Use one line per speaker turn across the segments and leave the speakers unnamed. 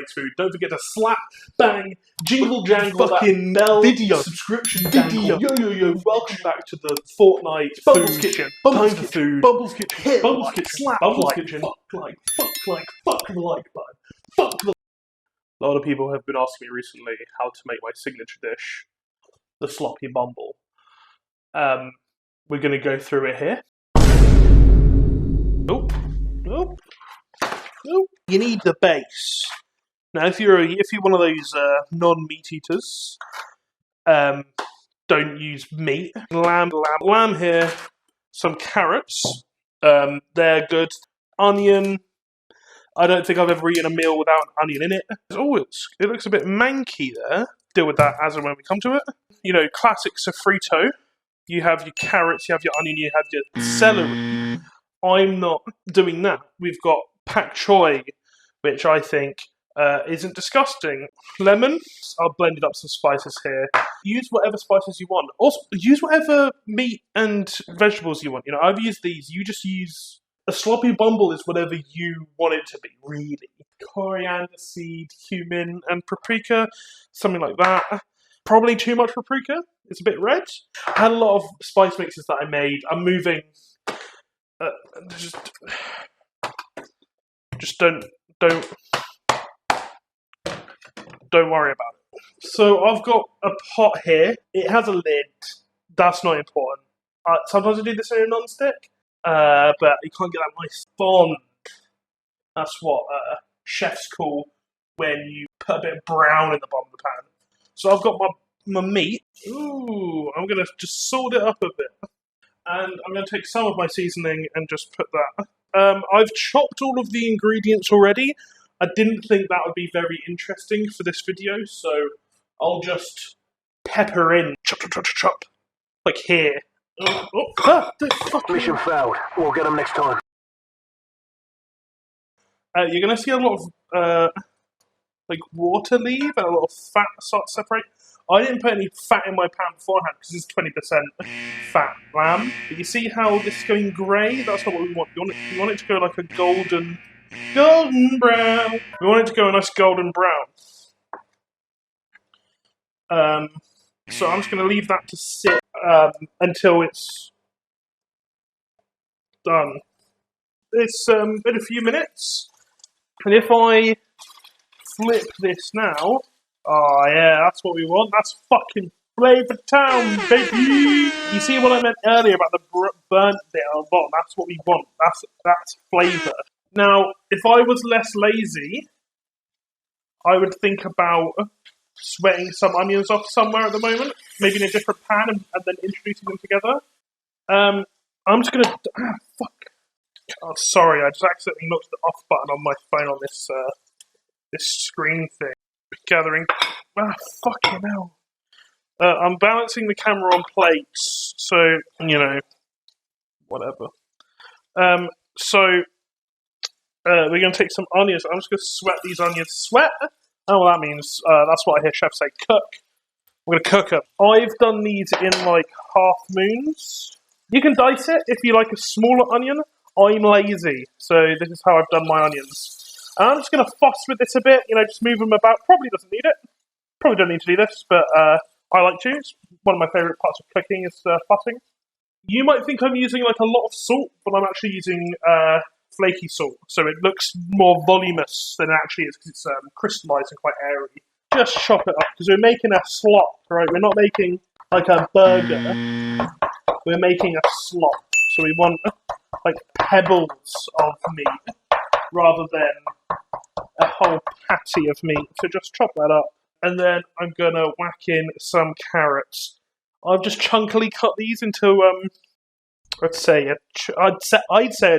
makes food. Don't forget to slap, bang, jingle jangle, fucking Mel
video,
subscription video. Yo, welcome back to the Fortnite Bumble's Kitchen. Time for food.
Bumble's Kitchen.
Bumble's Kitchen. Slap Bumble's Kitchen. Fuck the like button. Fuck the... A lot of people have been asking me recently how to make my signature dish, the sloppy Bumble. We're going to go through it here. Nope. You need the base. Now, if you're one of those non-meat eaters, don't use meat. Lamb here. Some carrots. They're good. Onion. I don't think I've ever eaten a meal without an onion in it. Oh, it looks a bit manky there. Deal with that as and when we come to it. You know, classic sofrito. You have your carrots, you have your onion, you have your celery. I'm not doing that. We've got pak choy, which I think isn't disgusting. Lemon. I've blended up some spices here. Use whatever spices you want. Also, use whatever meat and vegetables you want. You know, I've used these. You just use... A sloppy Bumble is whatever you want it to be, really. Coriander seed, cumin, and paprika. Something like that. Probably too much paprika. It's a bit red. I had a lot of spice mixes that I made. I'm moving... Just don't worry about it. So I've got a pot here. It has a lid. That's not important. Sometimes I do this in a non-stick, but you can't get that nice bond. That's what chefs call when you put a bit of brown in the bottom of the pan. So I've got my meat. Ooh, I'm going to just salt it up a bit. And I'm going to take some of my seasoning and just put that. I've chopped all of the ingredients already. I didn't think that would be very interesting for this video, so I'll just pepper in. Chop. Like here.
Mission failed. We'll get them next time.
You're going to see a lot of water leave and a lot of fat start to separate. I didn't put any fat in my pan beforehand because it's 20% fat lamb. But you see how this is going grey? That's not what we want. We want it to go like a golden brown. We want it to go a nice golden brown. So I'm just going to leave that to sit until it's done. It's been a few minutes. And if I flip this now... Oh yeah, that's what we want. That's fucking Flavour Town, baby! You see what I meant earlier about the burnt bit on the bottom? That's what we want. That's flavour. Now, if I was less lazy, I would think about sweating some onions off somewhere at the moment, maybe in a different pan, and then introducing them together. I'm just gonna... fuck. Oh, sorry, I just accidentally knocked the off button on my phone on this screen thing. Gathering. Fucking hell. I'm balancing the camera on plates, so, you know, whatever. So, we're going to take some onions. I'm just going to sweat these onions. Sweat? I don't know what that means. That's what I hear chefs say. Cook. I'm going to cook them. I've done these in, like, half moons. You can dice it if you like a smaller onion. I'm lazy, so this is how I've done my onions. And I'm just going to fuss with this a bit, you know, just move them about. Probably doesn't need it. Probably don't need to do this, but I like to. It's one of my favourite parts of cooking is fussing. You might think I'm using like a lot of salt, but I'm actually using flaky salt. So it looks more voluminous than it actually is because it's crystallised and quite airy. Just chop it up because we're making a slop, right? We're not making like a burger. We're making a slop. So we want like pebbles of meat rather than a whole patty of meat. So just chop that up. And then I'm going to whack in some carrots. I've just chunkily cut these into, I'd say a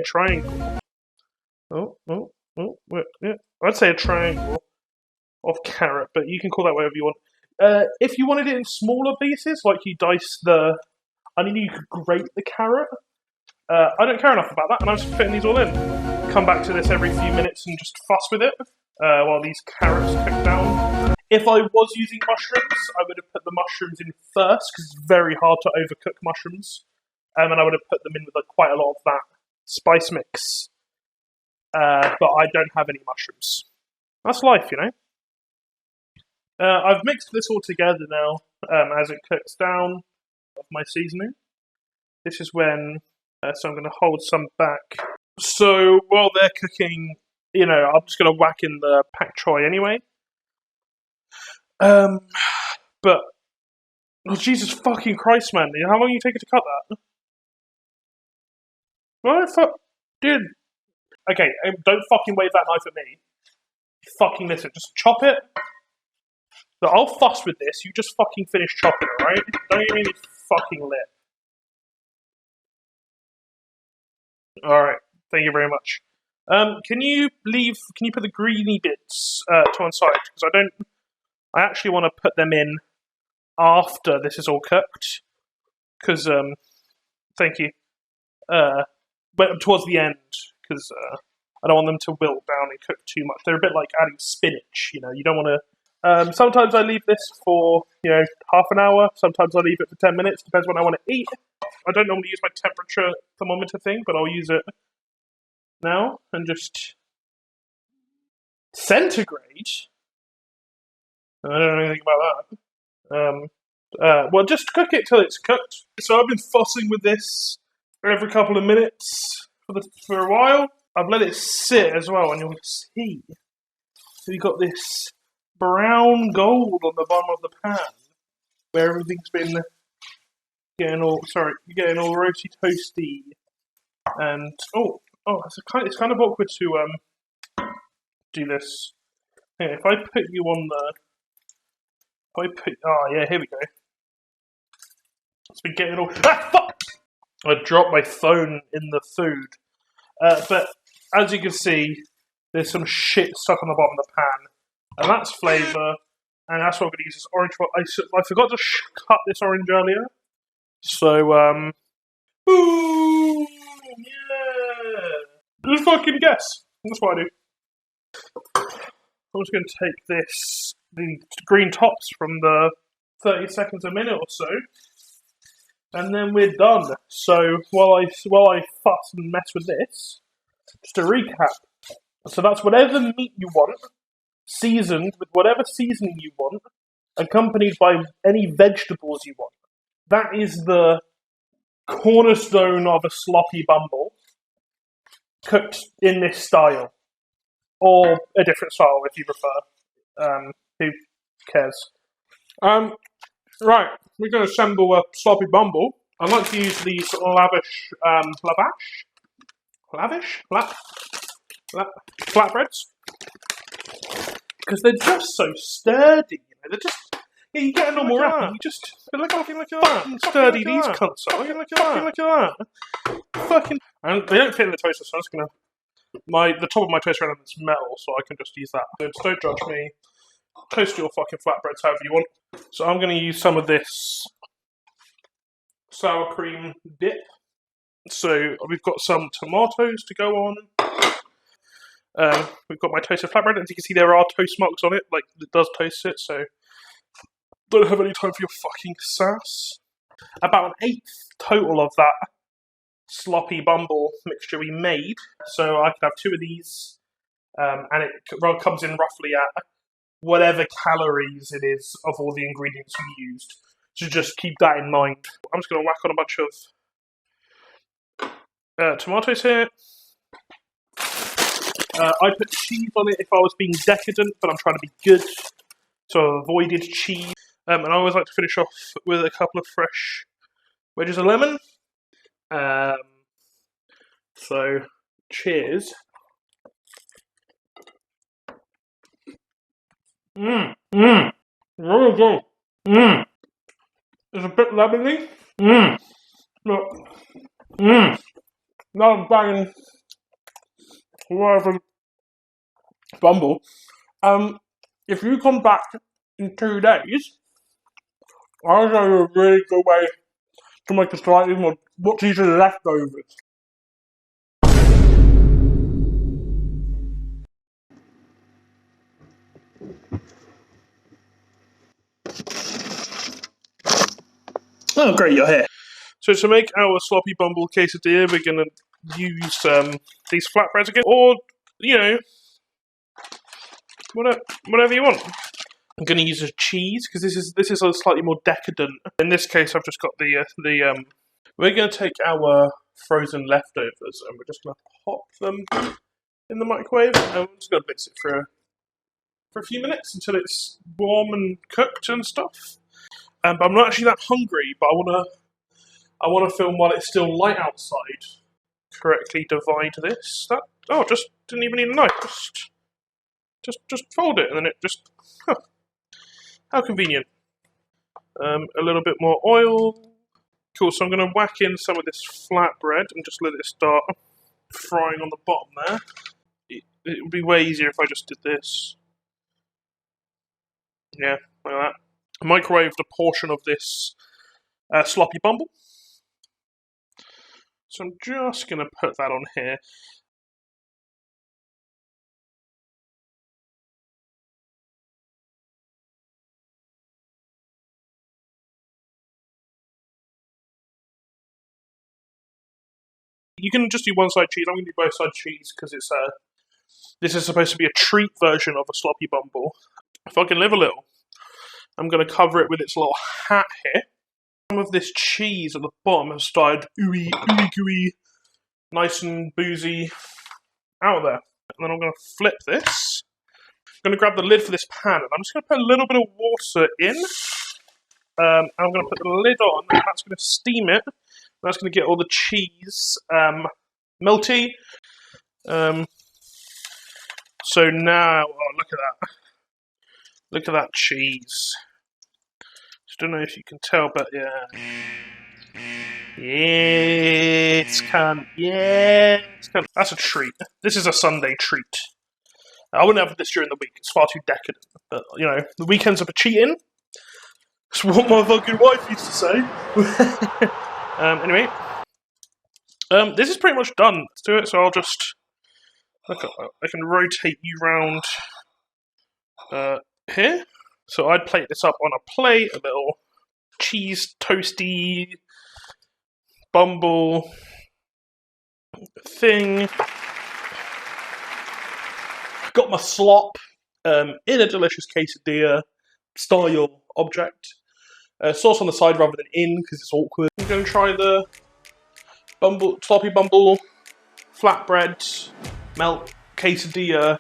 triangle. Yeah. I'd say a triangle of carrot, but you can call that whatever you want. If you wanted it in smaller pieces, like you dice the onion, you could grate the carrot. I don't care enough about that, and I'm just putting these all in. Come back to this every few minutes and just fuss with it while these carrots cook down. If I was using mushrooms, I would have put the mushrooms in first, because it's very hard to overcook mushrooms. And I would have put them in with quite a lot of that spice mix. But I don't have any mushrooms. That's life, you know. I've mixed this all together now as it cooks down of my seasoning. This is when, so I'm going to hold some back. So while they're cooking, you know, I'm just going to whack in the pak choi anyway. But oh, Jesus fucking Christ, man! How long are you taking to cut that? What the fuck, dude? Okay, don't fucking wave that knife at me. Fucking listen, just chop it. So I'll fuss with this. You just fucking finish chopping, alright? Don't give me any fucking lip. Alright, thank you very much. Can you put the greeny bits to one side? Because I actually want to put them in after this is all cooked. Because, thank you. But towards the end, because I don't want them to wilt down and cook too much. They're a bit like adding spinach, you know. You don't want to. Sometimes I leave this for, you know, half an hour. Sometimes I leave it for 10 minutes. Depends when I want to eat. I don't normally use my temperature thermometer thing, but I'll use it now and just centigrade. I don't know anything about that. Well, just cook it till it's cooked. So I've been fussing with this every couple of minutes for a while. I've let it sit as well, and you'll see. So you've got this brown gold on the bottom of the pan, where everything's been getting all roasty toasty, and it's kind of awkward to do this. Yeah, if I put you on here we go. It's been getting all fuck! I dropped my phone in the food, but as you can see, there's some shit stuck on the bottom of the pan. And that's flavour, and that's what I'm going to use this orange for. I forgot to cut this orange earlier. So, boom! Yeah! Just fucking guess. That's what I do. I'm just going to take the green tops from the 30 seconds a minute or so, and then we're done. So, while I fuss and mess with this, just to recap. So that's whatever meat you want, seasoned with whatever seasoning you want, accompanied by any vegetables you want. That is the cornerstone of a sloppy Bumble, cooked in this style. Or a different style if you prefer. Who cares? Right, we're going to assemble a sloppy Bumble. I like to use these flatbreads. Because they're just so sturdy, you know. They're just, yeah, you get a normal wrap, you just, look at that, sturdy these cunts are. Look at that. Fucking, and they don't fit in the toaster, so I'm just gonna, the top of my toaster element is metal, so I can just use that. So don't judge me. Toast your fucking flatbreads however you want. So I'm gonna use some of this sour cream dip. So we've got some tomatoes to go on. We've got my toasted flatbread. As you can see, there are toast marks on it, like it does toast it, so don't have any time for your fucking sass. About an eighth total of that sloppy Bumble mixture we made, so I can have two of these, and it comes in roughly at whatever calories it is of all the ingredients we used. So just keep that in mind. I'm just going to whack on a bunch of tomatoes here. I put cheese on it if I was being decadent, but I'm trying to be good, so I avoided cheese. And I always like to finish off with a couple of fresh wedges of lemon. So, cheers. Really good. It's a bit lemony. Look. Not banging whatever Bumble. If you come back in 2 days, I'll show you a really good way to make a slightly more what's usually leftovers. Oh, great, you're here. So to make our sloppy Bumble quesadilla, we're going to use these flatbreads again, or, you know, whatever you want. I'm going to use a cheese because this is a slightly more decadent. In this case, I've just got the. We're going to take our frozen leftovers and we're just going to pop them in the microwave, and we're just going to mix it for a few minutes until it's warm and cooked and stuff. But I'm not actually that hungry, but I want to film while it's still light outside. Correctly divide this. Just didn't even need a knife. Just fold it, and then it just. Huh, how convenient. A little bit more oil. Cool. So I'm going to whack in some of this flatbread and just let it start frying on the bottom there. It would be way easier if I just did this. Yeah, like that. I microwaved a portion of this sloppy Bumble. So I'm just going to put that on here. You can just do one side cheese. I'm going to do both side cheese because this is supposed to be a treat version of a sloppy Bumble. If I can live a little, I'm going to cover it with its little hat here. Some of this cheese at the bottom has started ooey gooey, nice and boozy out there. And then I'm going to flip this. I'm going to grab the lid for this pan, and I'm just going to put a little bit of water in. I'm going to put the lid on, and that's going to steam it. That's going to get all the cheese melty. So now, look at that. Look at that cheese. Just don't know if you can tell, but yeah. Yes, cunt. Yes, cunt. That's a treat. This is a Sunday treat. I wouldn't have this during the week. It's far too decadent. But, the weekends are for cheating. That's what my fucking wife used to say. Anyway. This is pretty much done. Let's do it. So I'll just... I can rotate you round here. So I'd plate this up on a plate, a little cheese toasty Bumble thing. Got my slop in a delicious quesadilla style object. Sauce on the side rather than in because it's awkward. I'm going to try the sloppy Bumble flatbread melt quesadilla